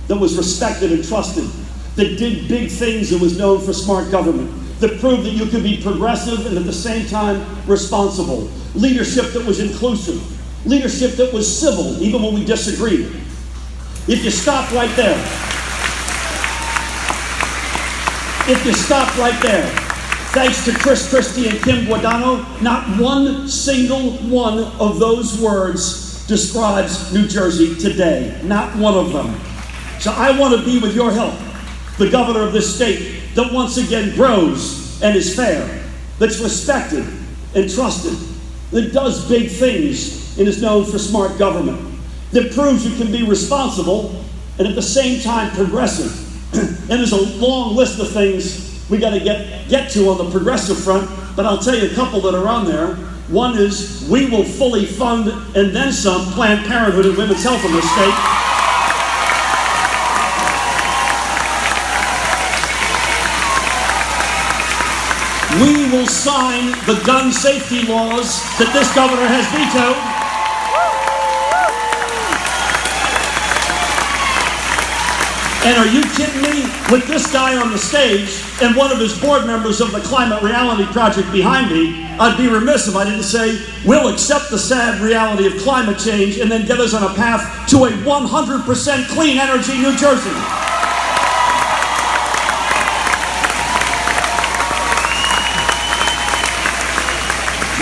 that was respected and trusted, that did big things and was known for smart government, that proved that you could be progressive and at the same time responsible. Leadership that was inclusive. Leadership that was civil, even when we disagreed. If you stop right there, thanks to Chris Christie and Kim Guadagno, not one single one of those words describes New Jersey today. Not one of them. So I want to be, with your help, the governor of this state that once again grows and is fair, that's respected and trusted, that does big things and is known for smart government, that proves you can be responsible and at the same time progressive. And there's a long list of things we got to get to on the progressive front, but I'll tell you a couple that are on there. One is we will fully fund and then some Planned Parenthood and women's health in this state. We will sign the gun safety laws that this governor has vetoed. And are you kidding me? With this guy on the stage and one of his board members of the Climate Reality Project behind me, I'd be remiss if I didn't say we'll accept the sad reality of climate change and then get us on a path to a 100% clean energy New Jersey.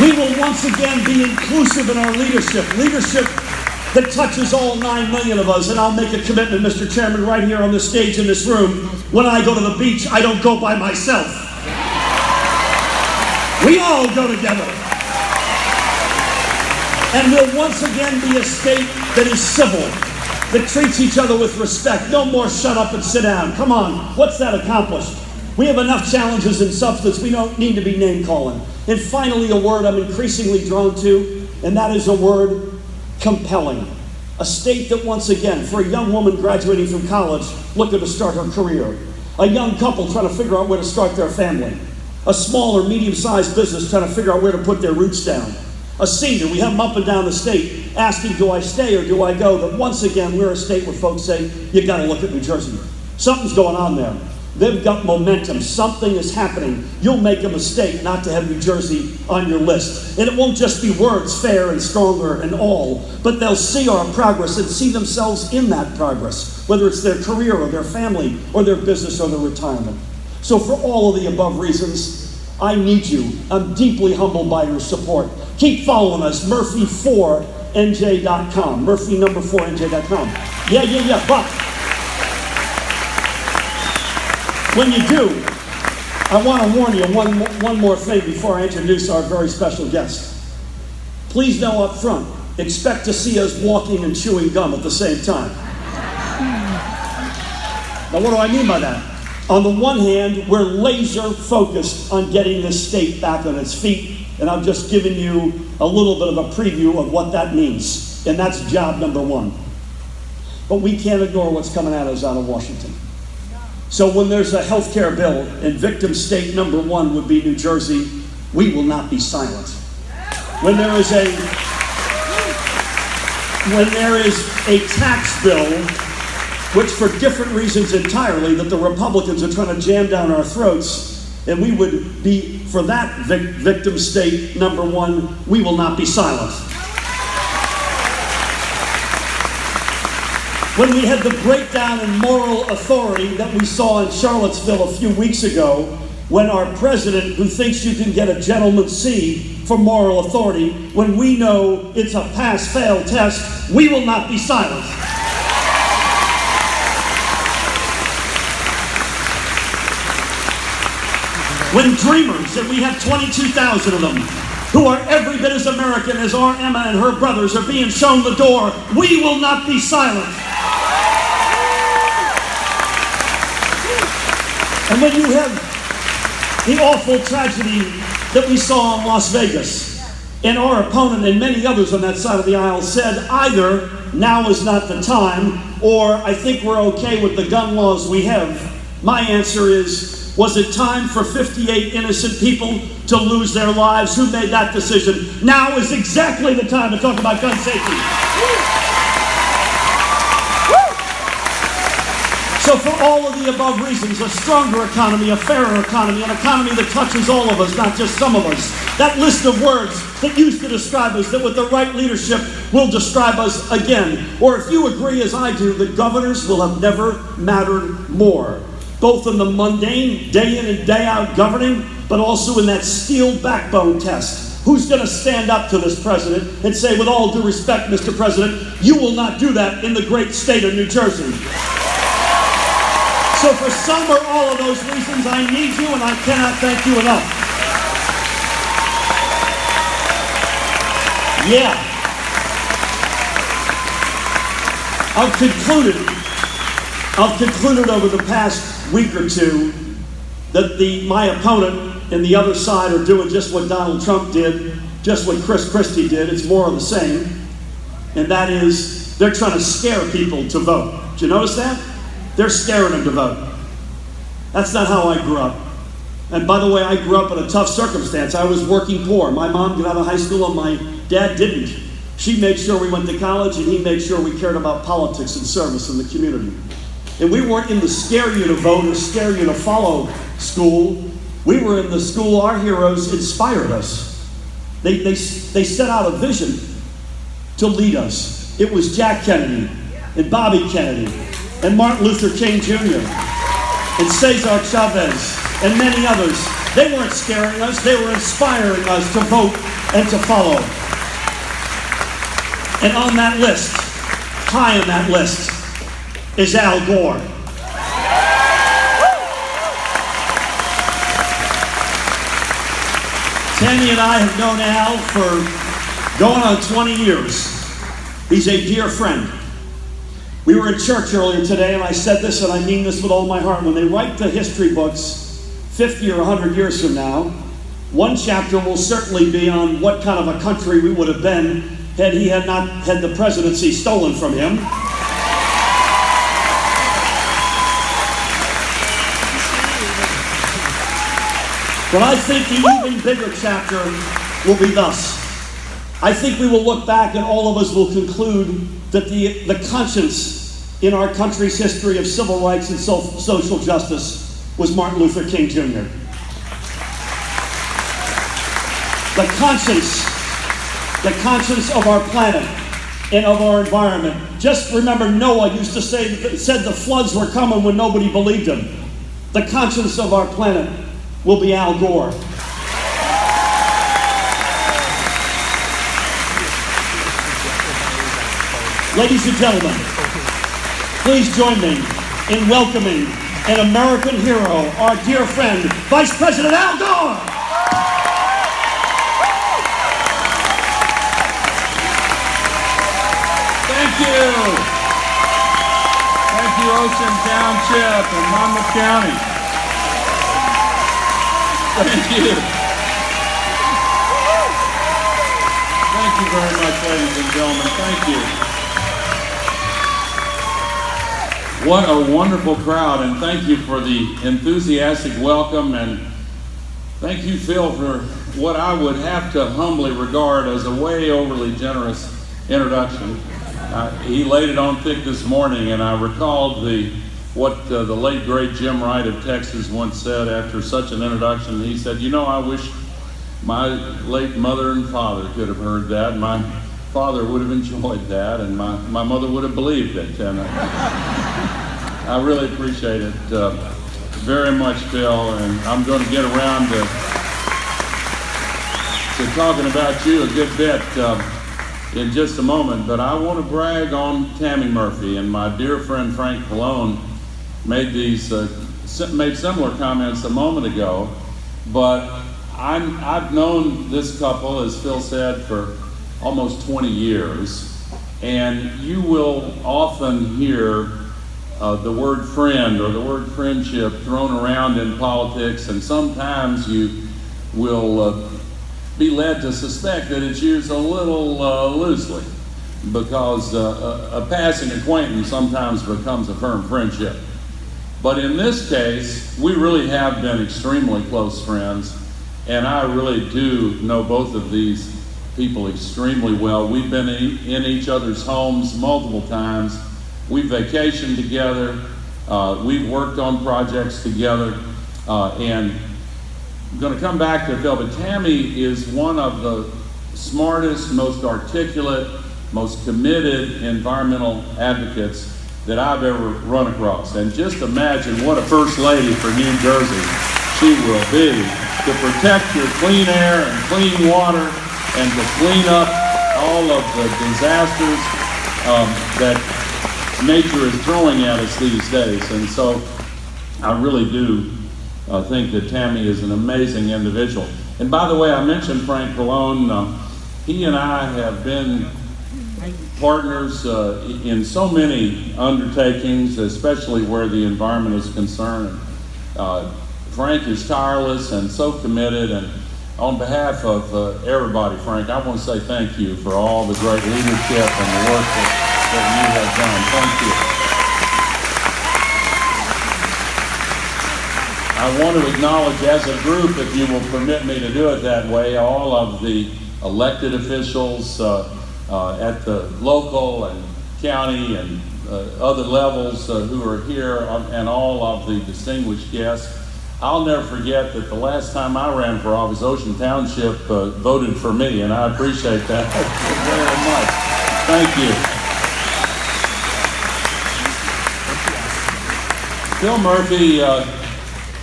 We will once again be inclusive in our leadership that touches all 9 million of us. And I'll make a commitment, Mr. Chairman, right here on this stage in this room. When I go to the beach, I don't go by myself. We all go together. And we'll once again be a state that is civil, that treats each other with respect. No more shut up and sit down. Come on, what's that accomplished? We have enough challenges in substance. We don't need to be name-calling. And finally, a word I'm increasingly drawn to, and that is a word: compelling. A state that once again, for a young woman graduating from college looking to start her career, a young couple trying to figure out where to start their family, a small or medium-sized business trying to figure out where to put their roots down, a senior, we have them up and down the state asking, do I stay or do I go? That once again, we're a state where folks say, you got to look at New Jersey. Something's going on there. They've got momentum. Something is happening. You'll make a mistake not to have New Jersey on your list. And it won't just be words, fair and stronger and all, but they'll see our progress and see themselves in that progress, whether it's their career or their family or their business or their retirement. So for all of the above reasons, I need you. I'm deeply humbled by your support. Keep following us, Murphy4NJ.com, Murphy4NJ.com. Yeah, but when you do, I want to warn you one more thing before I introduce our very special guest. Please know up front, expect to see us walking and chewing gum at the same time. Now, what do I mean by that? On the one hand, we're laser focused on getting this state back on its feet, and I've just given you a little bit of a preview of what that means, and that's job number one. But we can't ignore what's coming at us out of Washington. So when there's a health care bill and victim state number one would be New Jersey, we will not be silent. When there is a tax bill, which for different reasons entirely that the Republicans are trying to jam down our throats, and we would be for that victim state number one, we will not be silent. When we had the breakdown in moral authority that we saw in Charlottesville a few weeks ago, when our president, who thinks you can get a gentleman's C for moral authority, when we know it's a pass-fail test, we will not be silent. When dreamers, and we have 22,000 of them, who are every bit as American as our Emma and her brothers, are being shown the door, we will not be silent. And when you have the awful tragedy that we saw in Las Vegas, and our opponent and many others on that side of the aisle said either now is not the time, or I think we're okay with the gun laws we have, my answer is, was it time for 58 innocent people to lose their lives? Who made that decision? Now is exactly the time to talk about gun safety. So for all of the above reasons, a stronger economy, a fairer economy, an economy that touches all of us, not just some of us, that list of words that used to describe us, that with the right leadership will describe us again. Or if you agree as I do, that governors will have never mattered more, both in the mundane, day in and day out governing, but also in that steel backbone test. Who's going to stand up to this president and say, with all due respect, Mr. President, you will not do that in the great state of New Jersey? So for some or all of those reasons, I need you and I cannot thank you enough. Yeah. I've concluded over the past week or two that my opponent and the other side are doing just what Donald Trump did, just what Chris Christie did. It's more of the same. And that is, they're trying to scare people to vote. Did you notice that? They're scaring them to vote. That's not how I grew up. And by the way, I grew up in a tough circumstance. I was working poor. My mom got out of high school and my dad didn't. She made sure we went to college and he made sure we cared about politics and service in the community. And we weren't in the scare you to vote or scare you to follow school. We were in the school our heroes inspired us. They set out a vision to lead us. It was Jack Kennedy and Bobby Kennedy and Martin Luther King Jr. and Cesar Chavez and many others. They weren't scaring us, they were inspiring us to vote and to follow. And on that list, high on that list, is Al Gore. Tammy and I have known Al for going on 20 years. He's a dear friend. We were in church earlier today, and I said this, and I mean this with all my heart. When they write the history books 50 or 100 years from now, one chapter will certainly be on what kind of a country we would have been had he had not had the presidency stolen from him. But I think the even bigger chapter will be thus. I think we will look back and all of us will conclude that the conscience in our country's history of civil rights and social justice was Martin Luther King Jr. The conscience of our planet and of our environment. Just remember Noah used to said the floods were coming when nobody believed him. The conscience of our planet will be Al Gore. Ladies and gentlemen, please join me in welcoming an American hero, our dear friend, Vice President Al Gore. Thank you. Thank you, Ocean Township and Monmouth County. Thank you. Thank you very much, ladies and gentlemen. Thank you. What a wonderful crowd, and thank you for the enthusiastic welcome, and thank you, Phil, for what I would have to humbly regard as a way overly generous introduction. He laid it on thick this morning, and I recalled what the late, great Jim Wright of Texas once said after such an introduction. He said, "You know, I wish my late mother and father could have heard that. My father would have enjoyed that, and my mother would have believed it." And I really appreciate it very much, Phil, and I'm going to get around to talking about you a good bit in just a moment, but I want to brag on Tammy Murphy, and my dear friend Frank Pallone made similar comments a moment ago, but I've known this couple, as Phil said, for almost 20 years, and you will often hear the word friend or the word friendship thrown around in politics, and sometimes you will be led to suspect that it's used a little loosely, because a passing acquaintance sometimes becomes a firm friendship. But in this case, we really have been extremely close friends, and I really do know both of these people extremely well. We've been in each other's homes multiple times. We've vacationed together. We've worked on projects together, and I'm going to come back to Phil, but Tammy is one of the smartest, most articulate, most committed environmental advocates that I've ever run across. And just imagine what a first lady for New Jersey she will be, to protect your clean air and clean water and to clean up all of the disasters that nature is throwing at us these days. And so I really do think that Tammy is an amazing individual. And by the way, I mentioned Frank Pallone. He and I have been partners in so many undertakings, especially where the environment is concerned. Frank is tireless and so committed, and on behalf of everybody, Frank, I want to say thank you for all the great leadership and the work that you have done. Thank you. I want to acknowledge as a group, if you will permit me to do it that way, all of the elected officials at the local and county and other levels who are here, and all of the distinguished guests. I'll never forget that the last time I ran for office, Ocean Township voted for me, and I appreciate that very much. Thank you. Phil Murphy,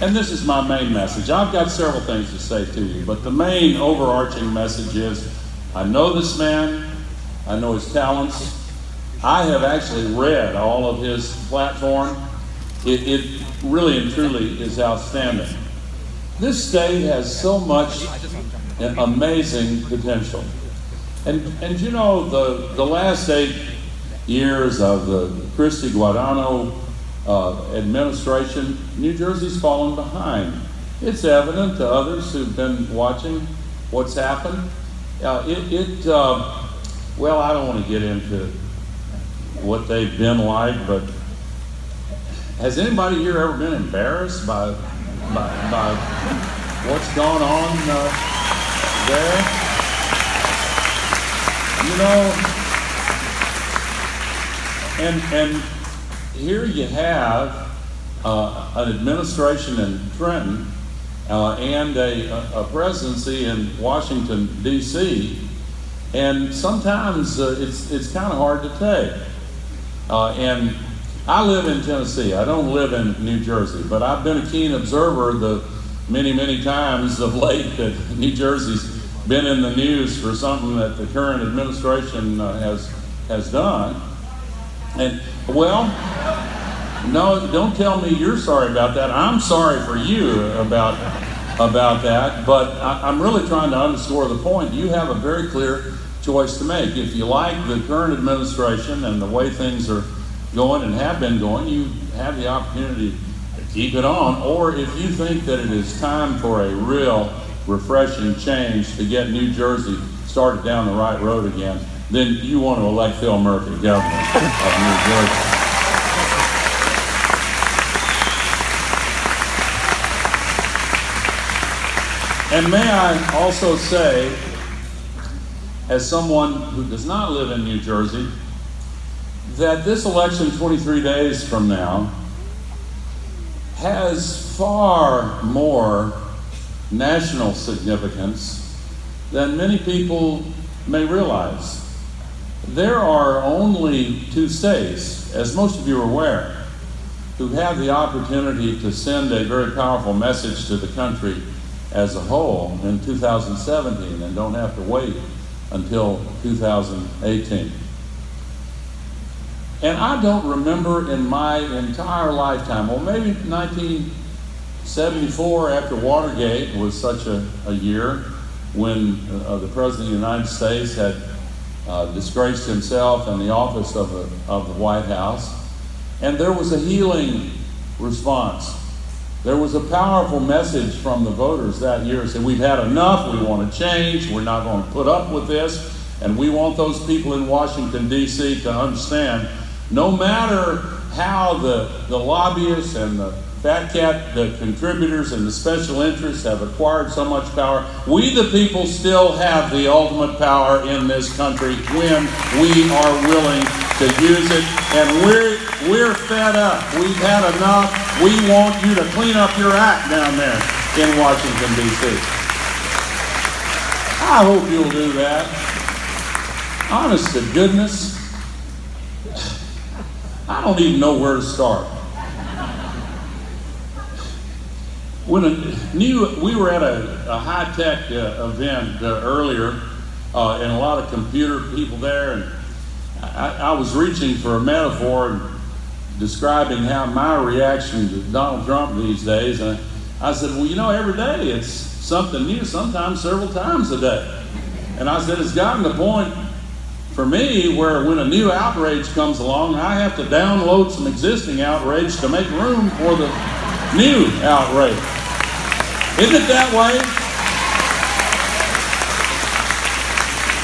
and this is my main message. I've got several things to say to you, but the main overarching message is, I know this man, I know his talents. I have actually read all of his platform. It really and truly is outstanding. This state has so much amazing potential. And you know, the last 8 years of the Christie Guadagno administration, New Jersey's fallen behind. It's evident to others who've been watching what's happened. Well, I don't want to get into what they've been like, but has anybody here ever been embarrassed by what's gone on there? You know, and here you have an administration in Trenton and a presidency in Washington, D.C., and sometimes it's kind of hard to take. And I live in Tennessee. I don't live in New Jersey, but I've been a keen observer the many times of late that New Jersey's been in the news for something that the current administration has done. And well, no, don't tell me you're sorry about that. I'm sorry for you about that, but I'm really trying to underscore the point. You have a very clear choice to make. If you like the current administration and the way things are going and have been going, you have the opportunity to keep it on. Or if you think that it is time for a real refreshing change to get New Jersey started down the right road again, then you want to elect Phil Murphy governor of New Jersey. And may I also say, as someone who does not live in New Jersey, that this election 23 days from now has far more national significance than many people may realize. There are only 2 states, as most of you are aware, who have the opportunity to send a very powerful message to the country as a whole in 2017 and don't have to wait until 2018. And I don't remember in my entire lifetime, well, maybe 1974 after Watergate was such a year when the President of the United States had disgraced himself in the office of the White House. And there was a healing response. There was a powerful message from the voters that year. Said, we've had enough, we want to change, we're not going to put up with this, and we want those people in Washington, D.C. to understand, no matter how the lobbyists and the fat cat, the contributors and the special interests have acquired so much power. We the people still have the ultimate power in this country when we are willing to use it. And we're fed up. We've had enough. We want you to clean up your act down there in Washington, D.C. I hope you'll do that. Honest to goodness, I don't even know where to start. We were at a high-tech event earlier, and a lot of computer people there, and I was reaching for a metaphor and describing how my reaction to Donald Trump these days, and I said, well, you know, every day it's something new, sometimes several times a day. And I said, it's gotten to the point for me where when a new outrage comes along, I have to download some existing outrage to make room for the new outrage. Isn't it that way?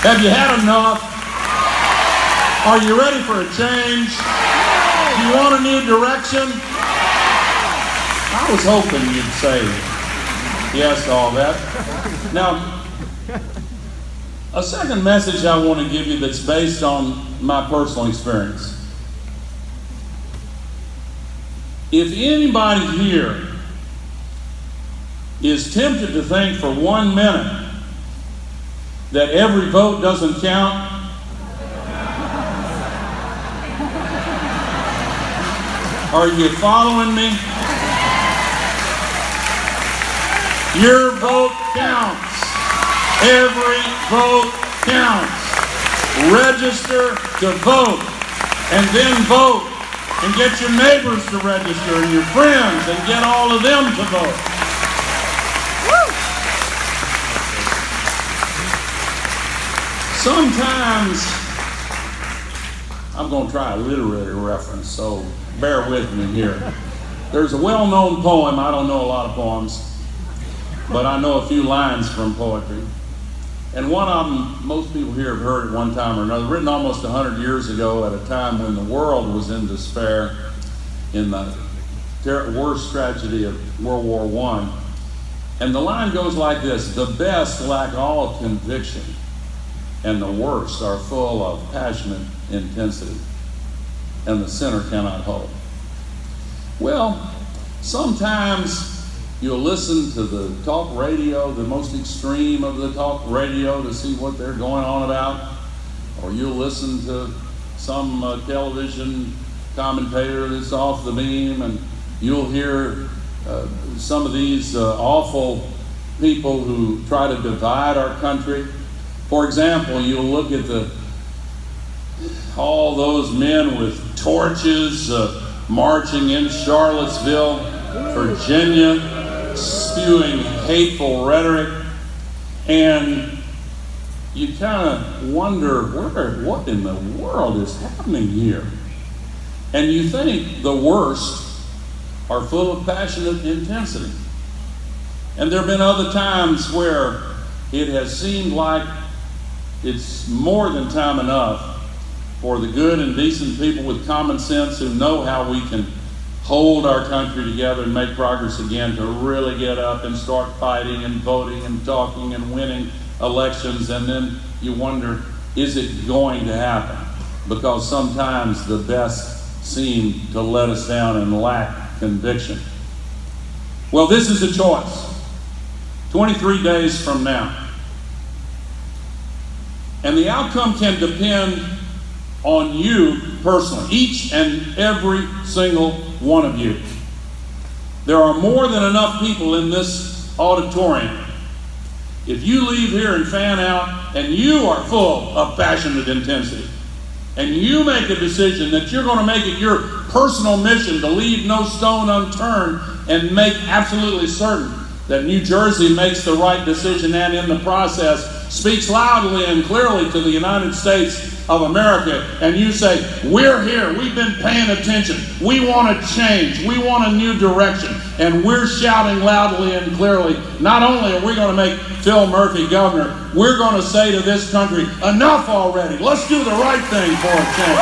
Have you had enough? Are you ready for a change? Do you want a new direction? I was hoping you'd say yes to all that. Now, a second message I want to give you that's based on my personal experience. If anybody here is tempted to think for 1 minute that every vote doesn't count, are you following me? Your vote counts. Every vote counts. Register to vote, and then vote, and get your neighbors to register, and your friends, and get all of them to vote. Sometimes, I'm going to try a literary reference, so bear with me here. There's a well-known poem. I don't know a lot of poems, but I know a few lines from poetry. And one of them, most people here have heard at one time or another, written almost 100 years ago at a time when the world was in despair in the worst tragedy of World War I. And the line goes like this: the best lack all conviction, and the worst are full of passionate intensity, and the sinner cannot hope. Well, sometimes you'll listen to the talk radio, the most extreme of the talk radio, to see what they're going on about. Or you'll listen to some television commentator that's off the beam, and you'll hear some of these awful people who try to divide our country. For example, you'll look at all those men with torches marching in Charlottesville, Virginia, spewing hateful rhetoric, and you kind of wonder, what in the world is happening here? And you think the worst are full of passionate intensity. And there have been other times where it has seemed like it's more than time enough for the good and decent people with common sense who know how we can hold our country together and make progress again to really get up and start fighting and voting and talking and winning elections. And then you wonder, is it going to happen? Because sometimes the best seem to let us down and lack conviction. Well, this is a choice. 23 days from now. And the outcome can depend on you personally, each and every single one of you. There are more than enough people in this auditorium. If you leave here and fan out, and you are full of passionate intensity, and you make a decision that you're going to make it your personal mission to leave no stone unturned and make absolutely certain that New Jersey makes the right decision, and in the process speaks loudly and clearly to the United States of America, and you say, we're here, we've been paying attention, we want to change, we want a new direction, and we're shouting loudly and clearly, not only are we going to make Phil Murphy governor, we're going to say to this country, enough already, let's do the right thing for a change.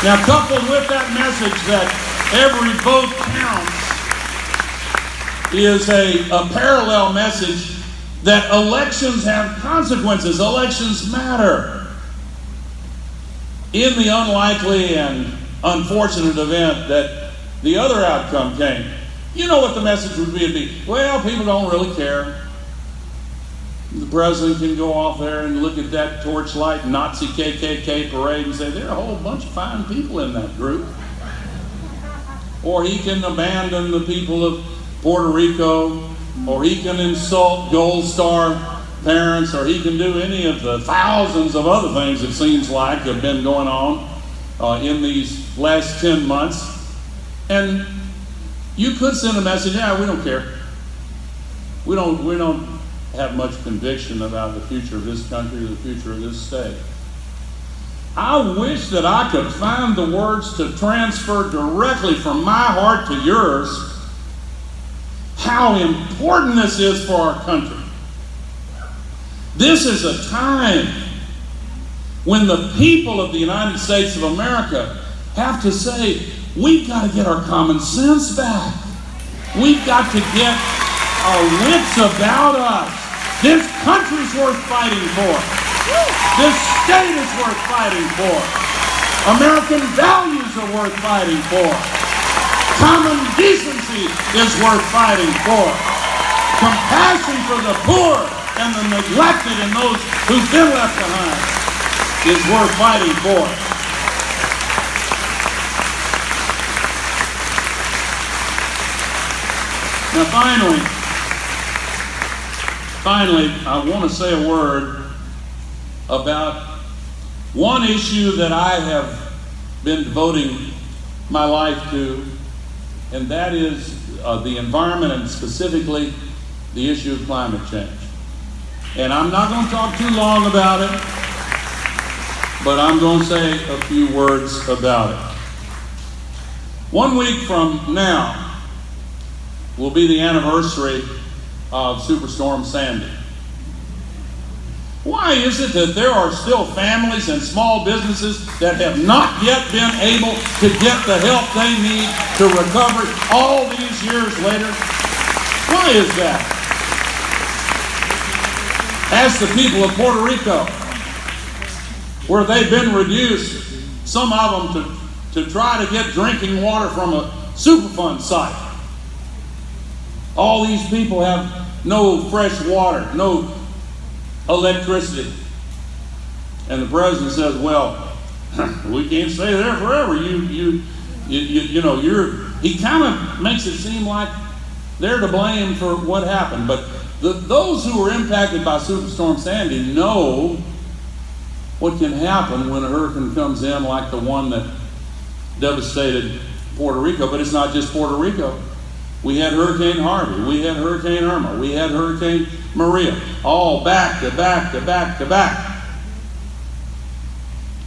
Now, coupled with that message that every vote counts is a parallel message that elections have consequences. Elections matter. In the unlikely and unfortunate event that the other outcome came, you know what the message would be? It'd be, well, people don't really care. The president can go off there and look at that torchlight Nazi KKK parade and say, there are a whole bunch of fine people in that group. Or he can abandon the people of Puerto Rico, or he can insult Gold Star parents, or he can do any of the thousands of other things it seems like have been going on in these last 10 months. And you could send a message, yeah, we don't care. We don't have much conviction about the future of this country or the future of this state. I wish that I could find the words to transfer directly from my heart to yours how important this is for our country. This is a time when the people of the United States of America have to say, we've got to get our common sense back. We've got to get our wits about us. This country's worth fighting for. This state is worth fighting for. American values are worth fighting for. Common decency is worth fighting for. Compassion for the poor and the neglected and those who've been left behind is worth fighting for. Now finally, I want to say a word about one issue that I have been devoting my life to, and that is the environment, and specifically the issue of climate change. And I'm not going to talk too long about it, but I'm going to say a few words about it. 1 week from now will be the anniversary of Superstorm Sandy. Why is it that there are still families and small businesses that have not yet been able to get the help they need to recover all these years later? Why is that? Ask the people of Puerto Rico, where they've been reduced, some of them to try to get drinking water from a Superfund site. All these people have no fresh water, no electricity. And the president says, well, we can't stay there forever. He kind of makes it seem like they're to blame for what happened. But those who were impacted by Superstorm Sandy know what can happen when a hurricane comes in like the one that devastated Puerto Rico. But it's not just Puerto Rico. We had Hurricane Harvey, we had Hurricane Irma, we had Hurricane Maria, all back to back to back to back.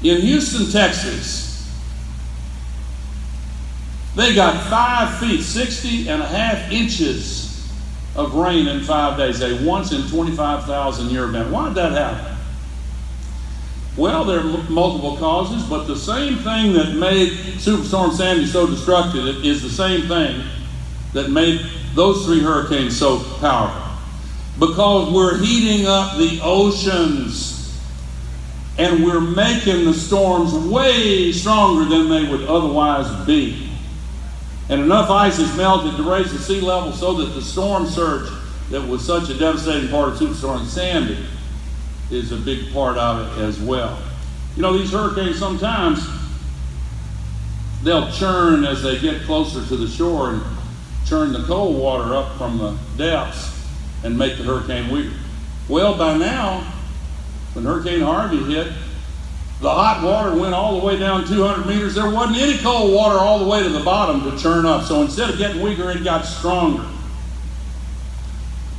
In Houston, Texas, they got 5 feet, 60.5 inches of rain in 5 days, a once in 25,000 year event. Why did that happen? Well, there are multiple causes, but the same thing that made Superstorm Sandy so destructive is the same thing that made those 3 hurricanes so powerful. Because we're heating up the oceans and we're making the storms way stronger than they would otherwise be. And enough ice is melted to raise the sea level so that the storm surge that was such a devastating part of Superstorm Sandy is a big part of it as well. You know, these hurricanes sometimes, they'll churn as they get closer to the shore and churn the cold water up from the depths and make the hurricane weaker. Well, by now, when Hurricane Harvey hit, the hot water went all the way down 200 meters. There wasn't any cold water all the way to the bottom to churn up. So instead of getting weaker, it got stronger.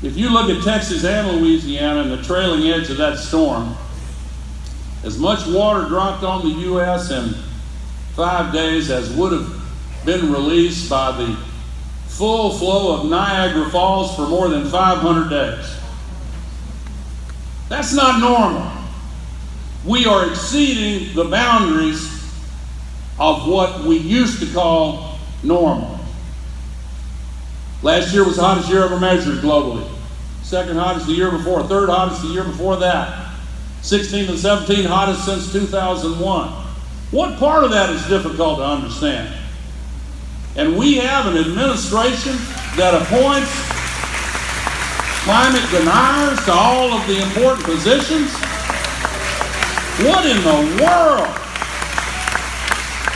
If you look at Texas and Louisiana and the trailing edge of that storm, as much water dropped on the U.S. in 5 days as would have been released by the full flow of Niagara Falls for more than 500 days. That's not normal. We are exceeding the boundaries of what we used to call normal. Last year was the hottest year ever measured globally. Second hottest the year before, third hottest the year before that. 16 and 17 hottest since 2001. What part of that is difficult to understand? And we have an administration that appoints climate deniers to all of the important positions. What in the world?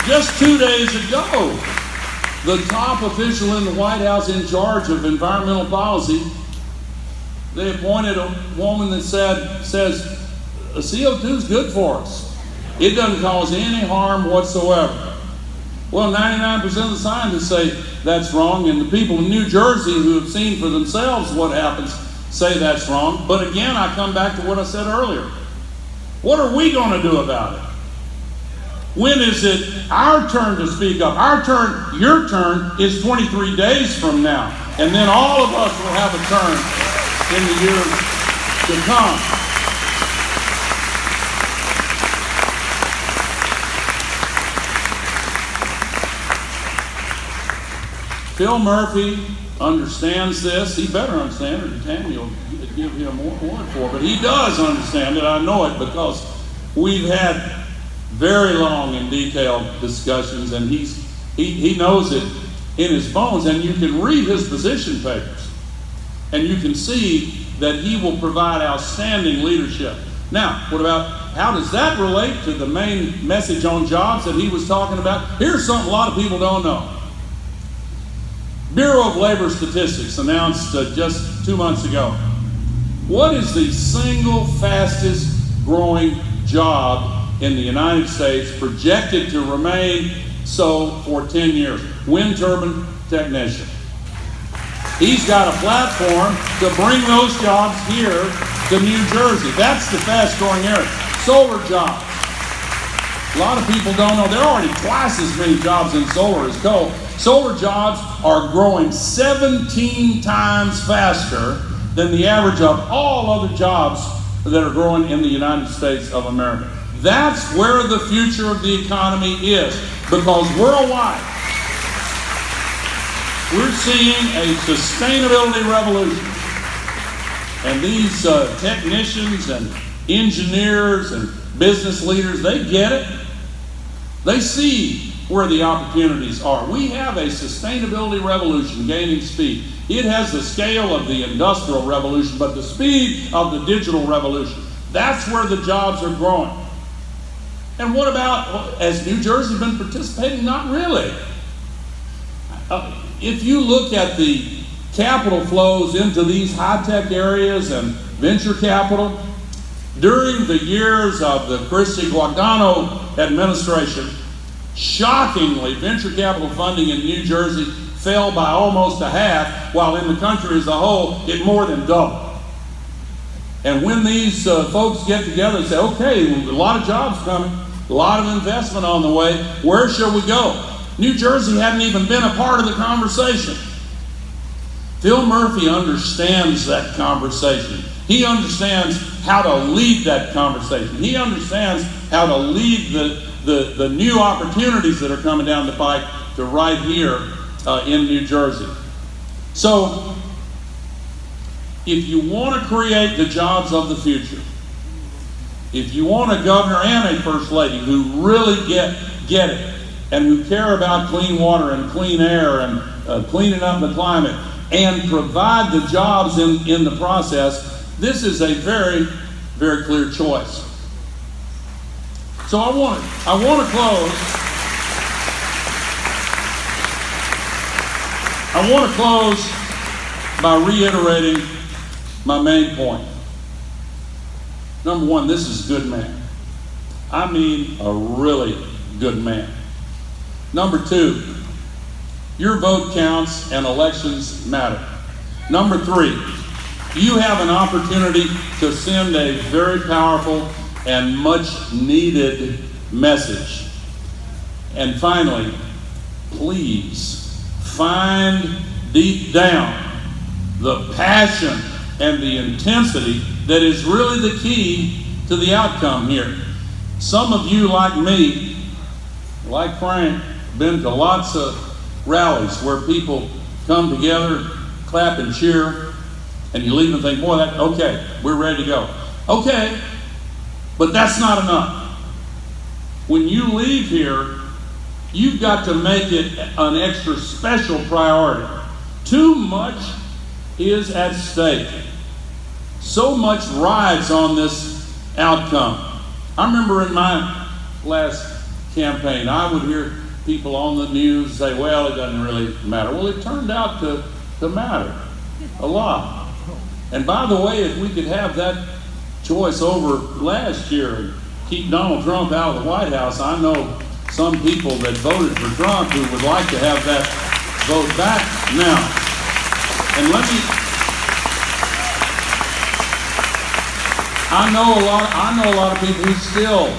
Just 2 days ago, the top official in the White House in charge of environmental policy, they appointed a woman that says CO2 is good for us. It doesn't cause any harm whatsoever. Well, 99% of the scientists say that's wrong, and the people in New Jersey who have seen for themselves what happens say that's wrong. But again, I come back to what I said earlier. What are we going to do about it? When is it our turn to speak up? Our turn, your turn, is 23 days from now. And then all of us will have a turn in the years to come. Phil Murphy understands this. He better understand it, or Tammy will give him more award for it. But he does understand it. I know it because we've had very long and detailed discussions, and he knows it in his bones. And you can read his position papers, and you can see that he will provide outstanding leadership. Now, what about, how does that relate to the main message on jobs that he was talking about? Here's something a lot of people don't know. Bureau of Labor Statistics announced just 2 months ago, what is the single fastest growing job in the United States projected to remain so for 10 years? Wind turbine technician. He's got a platform to bring those jobs here to New Jersey. That's the fast growing area. Solar jobs. A lot of people don't know there are already twice as many jobs in solar as coal. Solar jobs are growing 17 times faster than the average of all other jobs that are growing in the United States of America. That's where the future of the economy is, because worldwide we're seeing a sustainability revolution. And these technicians and engineers and business leaders, they get it. They see where the opportunities are. We have a sustainability revolution gaining speed. It has the scale of the industrial revolution, but the speed of the digital revolution. That's where the jobs are growing. And what about, has New Jersey been participating? Not really. If you look at the capital flows into these high-tech areas and venture capital, during the years of the Christie Guadagno administration, shockingly, venture capital funding in New Jersey fell by almost a half, while in the country as a whole, it more than doubled. And when these folks get together and say, okay, a lot of jobs coming, a lot of investment on the way, where shall we go? New Jersey hadn't even been a part of the conversation. Phil Murphy understands that conversation. He understands how to lead that conversation. He understands how to lead the new opportunities that are coming down the pike to right here in New Jersey. So, if you want to create the jobs of the future, if you want a governor and a first lady who really get it and who care about clean water and clean air and cleaning up the climate and provide the jobs in the process, this is a very, very clear choice. So I want to close. I want to close by reiterating my main point. Number one, this is a good man. I mean, a really good man. Number two, your vote counts and elections matter. Number three, you have an opportunity to send a very powerful and much needed message. And finally, please find deep down the passion and the intensity that is really the key to the outcome here. Some of you, like me, like Frank, been to lots of rallies where people come together, clap and cheer, and you leave and think, boy, okay, we're ready to go. Okay, but that's not enough. When you leave here, you've got to make it an extra special priority. Too much is at stake. So much rides on this outcome. I remember in my last campaign, I would hear people on the news say, well, it doesn't really matter. Well, it turned out to matter a lot. And by the way, if we could have that choice over last year and keep Donald Trump out of the White House, I know some people that voted for Trump who would like to have that vote back now. And I know a lot of people who still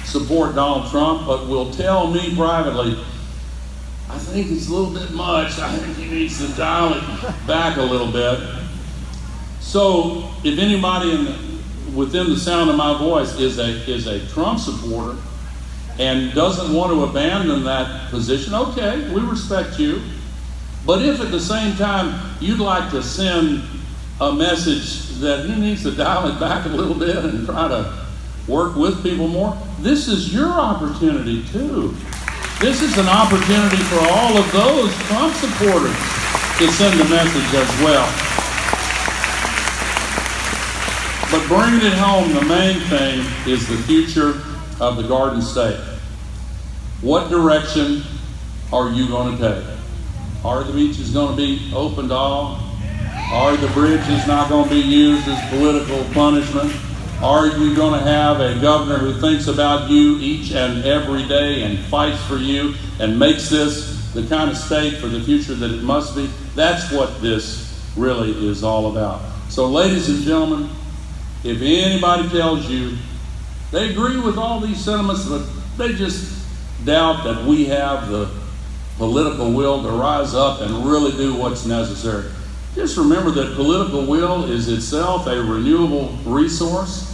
support Donald Trump, but will tell me privately, I think it's a little bit much. I think he needs to dial it back a little bit. So if anybody within the sound of my voice is a Trump supporter and doesn't want to abandon that position, okay, we respect you. But if at the same time you'd like to send a message that he needs to dial it back a little bit and try to work with people more, this is your opportunity too. This is an opportunity for all of those Trump supporters to send a message as well. But bringing it home, the main thing is the future of the Garden State. What direction are you going to take? Are the beaches going to be open to all? Are the bridges not going to be used as political punishment? Are you going to have a governor who thinks about you each and every day and fights for you and makes this the kind of state for the future that it must be? That's what this really is all about. So, ladies and gentlemen, if anybody tells you they agree with all these sentiments, but they just doubt that we have the political will to rise up and really do what's necessary, just remember that political will is itself a renewable resource.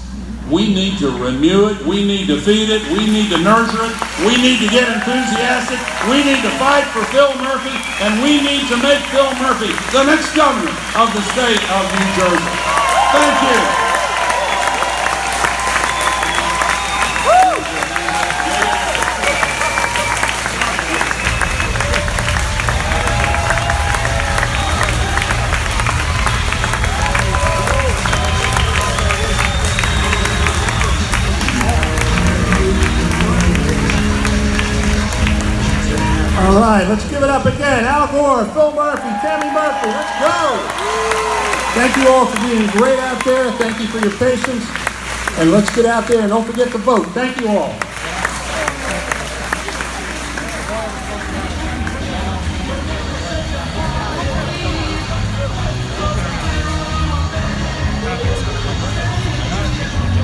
We need to renew it. We need to feed it. We need to nurture it. We need to get enthusiastic. We need to fight for Phil Murphy. And we need to make Phil Murphy the next governor of the state of New Jersey. Thank you. All right, let's give it up again. Al Gore, Phil Murphy, Tammy Murphy, let's go. Thank you all for being great out there. Thank you for your patience. And let's get out there and don't forget to vote. Thank you all.